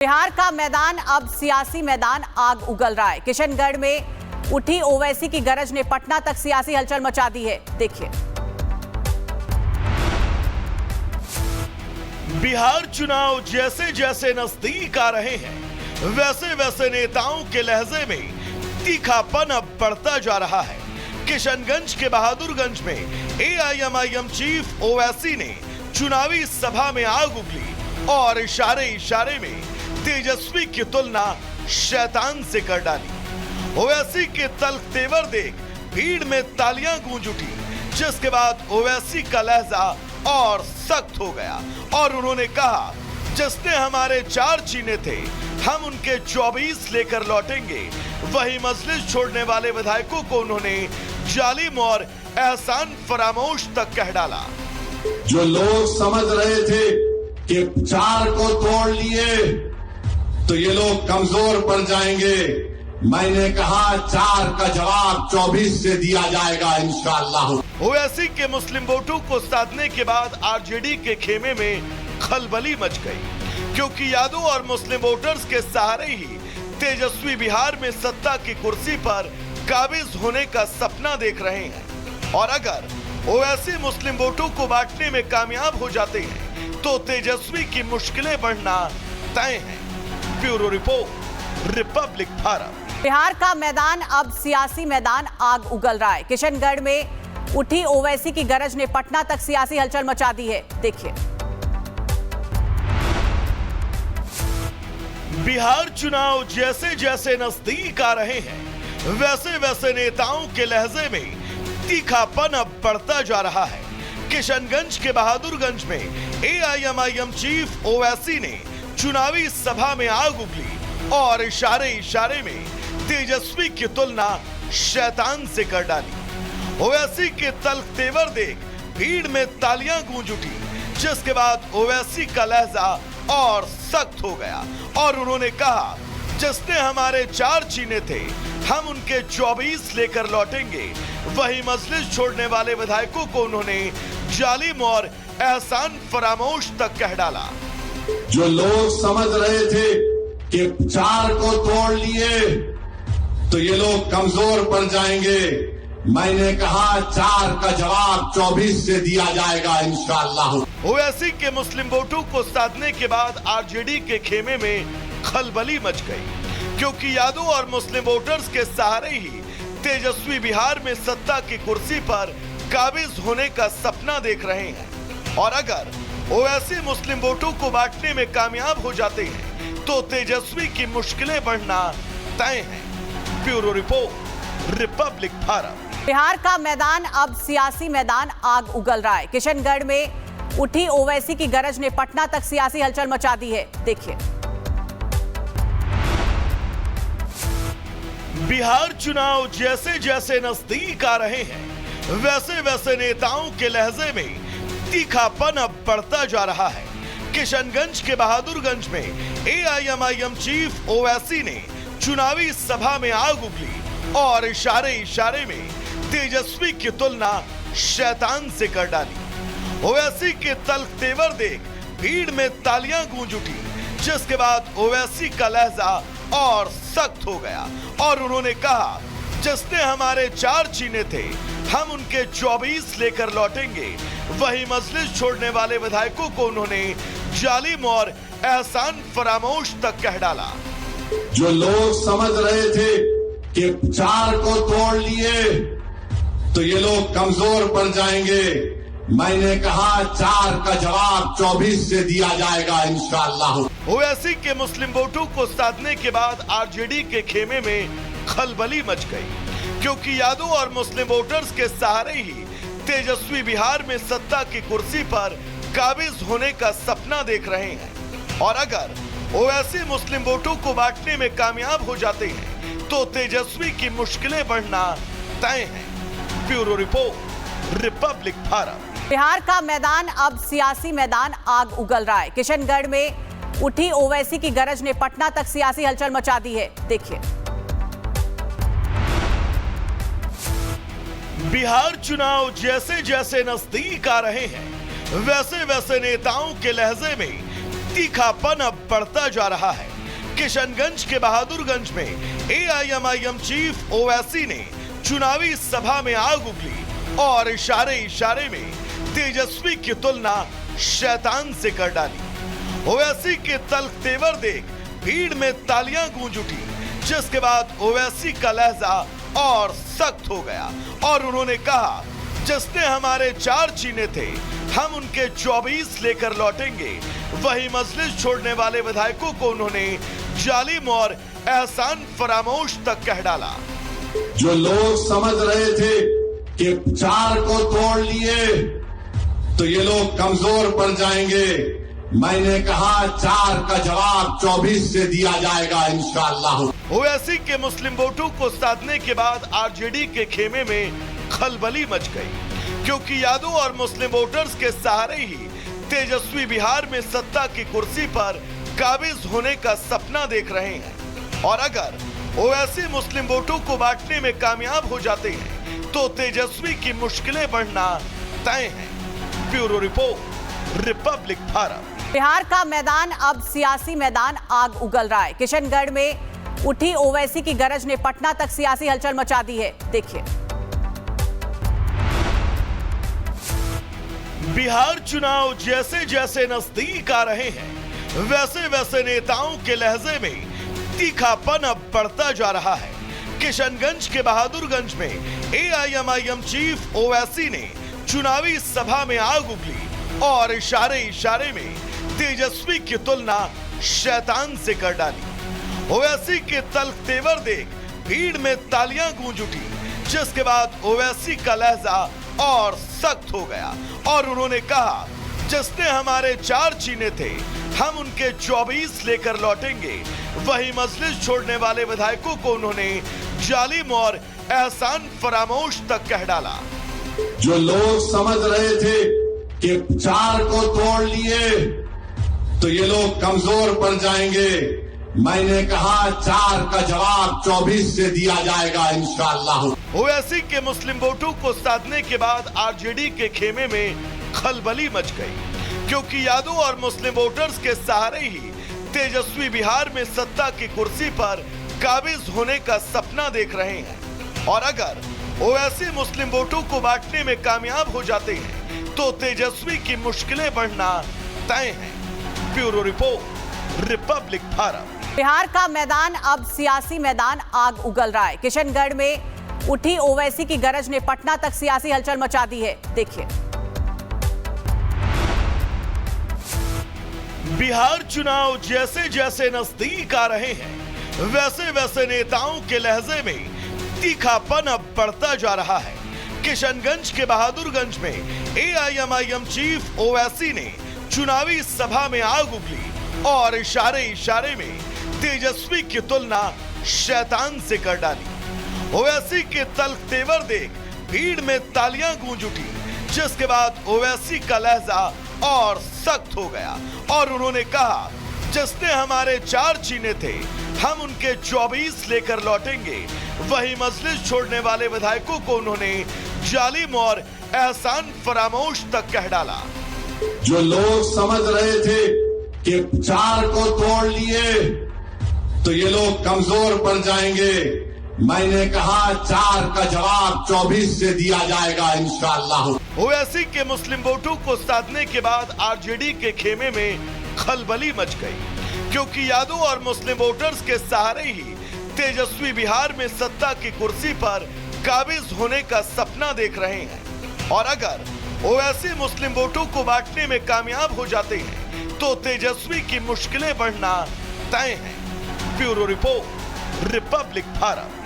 बिहार का मैदान अब सियासी मैदान आग उगल रहा है। किशनगढ़ में उठी ओवैसी की गरज ने पटना तक सियासी हलचल मचा दी है। देखिए। बिहार चुनाव जैसे जैसे नजदीक आ रहे हैं, वैसे वैसे नेताओं के लहजे में तीखापन अब बढ़ता जा रहा है। किशनगंज के बहादुरगंज में एआईएमआईएम चीफ ओवैसी ने चुनावी सभा में आग उगली और इशारे इशारे में तेजस्वी की तुलना शैतान से कर डाली। ओवैसी के तल्ख तेवर देख भीड़ में तालियां गूंज उठी, जिसके बाद ओवैसी का लहजा और सख्त हो गया और उन्होंने कहा, जिसने हमारे 4 छीने थे हम उनके 24 लेकर लौटेंगे। वही मजलिस छोड़ने वाले विधायकों को उन्होंने जालिम और एहसान फरामोश तक कह डाला। जो लोग समझ रहे थे कि 4 को तोड़ लिए तो ये लोग कमजोर पड़ जाएंगे, मैंने कहा 4 का जवाब 24 से दिया जाएगा इंशाअल्लाह। ओवैसी के मुस्लिम वोटों को साधने के बाद आरजेडी के खेमे में खलबली मच गई, क्योंकि यादव और मुस्लिम वोटर्स के सहारे ही तेजस्वी बिहार में सत्ता की कुर्सी पर काबिज होने का सपना देख रहे हैं। और अगर ओवैसी मुस्लिम वोटों को बांटने में कामयाब हो जाते हैं तो तेजस्वी की मुश्किलें बढ़ना तय है। Bureau report, Republic Bharat. Bihar का मैदान अब सियासी मैदान आग उगल रहा है। किशनगढ़ में उठी ओवैसी की गरज ने पटना तक सियासी हलचल मचा दी है। देखिए। बिहार चुनाव जैसे जैसे नजदीक आ रहे हैं, वैसे वैसे नेताओं के लहजे में तीखापन अब बढ़ता जा रहा है। किशनगंज के बहादुरगंज में एआईएमआईएम चीफ ओवैसी ने चुनावी सभा में आग उगली और इशारे इशारे में तेजस्वी की तुलना शैतान से कर डाली। ओवैसी के तल्ख तेवर देख भीड़ में तालियां गूंज उठी, जिसके बाद ओवैसी का लहजा और सख्त हो गया और उन्होंने कहा, जिसने हमारे 4 छीने थे हम उनके 24 लेकर लौटेंगे। वही मजलिस छोड़ने वाले विधायकों को उन्होंने जालिम और एहसान फरामोश तक कह डाला। जो लोग समझ रहे थे कि 4 को तोड़ लिए तो ये लोग कमजोर पड़ जाएंगे, मैंने कहा 4 का जवाब 24 से दिया जाएगा इंशाअल्लाह। ओवैसी के मुस्लिम वोटों को साधने के बाद आरजेडी के खेमे में खलबली मच गई, क्योंकि यादव और मुस्लिम वोटर्स के सहारे ही तेजस्वी बिहार में सत्ता की कुर्सी पर काबिज होने का सपना देख रहे हैं। और अगर ओवैसी मुस्लिम वोटों को बांटने में कामयाब हो जाते हैं तो तेजस्वी की मुश्किलें बढ़ना तय है। Bureau report, Republic Bharat. Bihar का मैदान अब सियासी मैदान आग उगल रहा है। किशनगढ़ में उठी ओवैसी की गरज ने पटना तक सियासी हलचल मचा दी है। देखिए। बिहार चुनाव जैसे जैसे नजदीक आ रहे हैं, वैसे वैसे नेताओं के लहजे में तीखापन अब बढ़ता जा रहा है। किशनगंज के बहादुरगंज में एआईएमआईएम चीफ ओवैसी ने चुनावी सभा में आग उगली और इशारे इशारे में तेजस्वी की तुलना शैतान से कर डाली। ओवैसी के तल्ख तेवर देख भीड़ में तालियां गूंज उठी, जिसके बाद ओवैसी का लहजा और सख्त हो गया और उन्होंने कहा, जिसने हमारे 4 छीने थे हम उनके 24 लेकर लौटेंगे। वही मजलिस छोड़ने वाले विधायकों को उन्होंने जालिम और एहसान फरामोश तक कह डाला। जो लोग समझ रहे थे कि 4 को तोड़ लिए तो ये लोग कमजोर पड़ जाएंगे, मैंने कहा 4 का जवाब 24 से दिया जाएगा इंशाअल्लाह। ओवैसी के मुस्लिम वोटों को साधने के बाद आरजेडी के खेमे में खलबली मच गई, क्योंकि यादव और मुस्लिम वोटर्स के सहारे ही तेजस्वी बिहार में सत्ता की कुर्सी पर काबिज होने का सपना देख रहे हैं। और अगर ओवैसी मुस्लिम वोटों को बांटने में कामयाब हो जाते हैं तो तेजस्वी की मुश्किलें बढ़ना तय है। Bureau report, Republic Bharat. Bihar का मैदान अब सियासी मैदान आग उगल रहा है। किशनगढ़ में उठी ओवैसी की गरज ने पटना तक सियासी हलचल मचा दी है। देखिए। बिहार चुनाव जैसे जैसे नजदीक आ रहे हैं, वैसे वैसे नेताओं के लहजे में तीखापन अब बढ़ता जा रहा है। किशनगंज के बहादुरगंज में एआईएमआईएम चीफ ओवैसी ने चुनावी सभा में आग उगली और इशारे इशारे में तेजस्वी की तुलना शैतान से कर डाली। ओवैसी के तल्ख तेवर देख भीड़ में तालियां गूंज उठी, जिसके बाद ओवैसी का लहजा और सख्त हो गया और उन्होंने कहा, जिसने हमारे 4 छीने थे हम उनके 24 लेकर लौटेंगे। वही मजलिस छोड़ने वाले विधायकों को उन्होंने जालिम और एहसान फरामोश तक कह डाला। जो लोग समझ रहे थे कि 4 को तोड़ लिए तो ये लोग कमजोर पड़ जाएंगे, मैंने कहा 4 का जवाब 24 से दिया जाएगा इंशाअल्लाह। ओवैसी के मुस्लिम वोटों को साधने के बाद आरजेडी के खेमे में खलबली मच गई, क्योंकि यादव और मुस्लिम वोटर्स के सहारे ही तेजस्वी बिहार में सत्ता की कुर्सी पर काबिज होने का सपना देख रहे हैं। और अगर ओवैसी मुस्लिम वोटों को बांटने में कामयाब हो जाते हैं तो तेजस्वी की मुश्किलें बढ़ना तय है। Bureau report, Republic Bharat. Bihar का मैदान अब सियासी मैदान आग उगल रहा है। किशनगढ़ में उठी ओवैसी की गरज ने पटना तक सियासी हलचल मचा दी है। देखिए, बिहार चुनाव जैसे जैसे नजदीक आ रहे हैं वैसे वैसे नेताओं के लहजे में तीखापन अब बढ़ता जा रहा है। किशनगंज के बहादुरगंज में एआईएमआईएम चीफ ओवैसी ने चुनावी सभा में आग उगली और इशारे इशारे में तेजस्वी की तुलना शैतान से कर डाली। ओवैसी के तल्ख तेवर देख भीड़ में तालियां गूंज उठी, जिसके बाद ओवैसी का लहजा और सख्त हो गया और उन्होंने कहा, जिसने हमारे 4 छीने थे हम उनके 24 लेकर लौटेंगे। वही मजलिस छोड़ने वाले विधायकों को उन्होंने जालिम और एहसान फरामोश तक कह डाला। जो लोग समझ रहे थे कि 4 को तोड़ लिए तो ये लोग कमजोर पड़ जाएंगे, मैंने कहा 4 का जवाब 24 से दिया जाएगा इंशाअल्लाह। ओवैसी के मुस्लिम वोटों को साधने के बाद आरजेडी के खेमे में खलबली मच गई, क्योंकि यादव और मुस्लिम वोटर्स के सहारे ही तेजस्वी बिहार में सत्ता की कुर्सी पर काबिज होने का सपना देख रहे हैं। और अगर ओवैसी मुस्लिम वोटों को बांटने में कामयाब हो जाते हैं तो तेजस्वी की मुश्किलें बढ़ना तय है। Bureau report, Republic Bharat. Bihar का मैदान अब सियासी मैदान आग उगल रहा है। किशनगढ़ में उठी ओवैसी की गरज ने पटना तक सियासी हलचल मचा दी है। देखिए, बिहार चुनाव जैसे जैसे नजदीक आ रहे हैं वैसे वैसे नेताओं के लहजे में तीखापन अब बढ़ता जा रहा है। किशनगंज के बहादुरगंज में एआईएमआईएम चीफ ओवैसी ने चुनावी सभा में आग उगली और इशारे इशारे में तेजस्वी की तुलना शैतान से कर डाली। ओवैसी के तल्ख तेवर देख भीड़ में तालियां गूंज उठी, जिसके बाद ओवैसी का लहजा और सख्त हो गया और उन्होंने कहा, जिसने हमारे 4 छीने थे हम उनके 24 लेकर लौटेंगे। वही मजलिस छोड़ने वाले विधायकों को उन्होंने जालिम और एहसान फरामोश तक कह डाला। जो लोग समझ रहे थे कि 4 को तोड़ लिए तो ये लोग कमजोर पड़ जाएंगे, मैंने कहा 4 का जवाब 24 से दिया जाएगा इंशाअल्लाह। ओवैसी के मुस्लिम वोटों को साधने के बाद आरजेडी के खेमे में खलबली मच गई, क्योंकि यादव और मुस्लिम वोटर्स के सहारे ही तेजस्वी बिहार में सत्ता की कुर्सी पर काबिज होने का सपना देख रहे हैं। और अगर ओवैसी मुस्लिम वोटों को बांटने में कामयाब हो जाते हैं तो तेजस्वी की मुश्किलें बढ़ना तय है। Bureau report, Republic Bharat.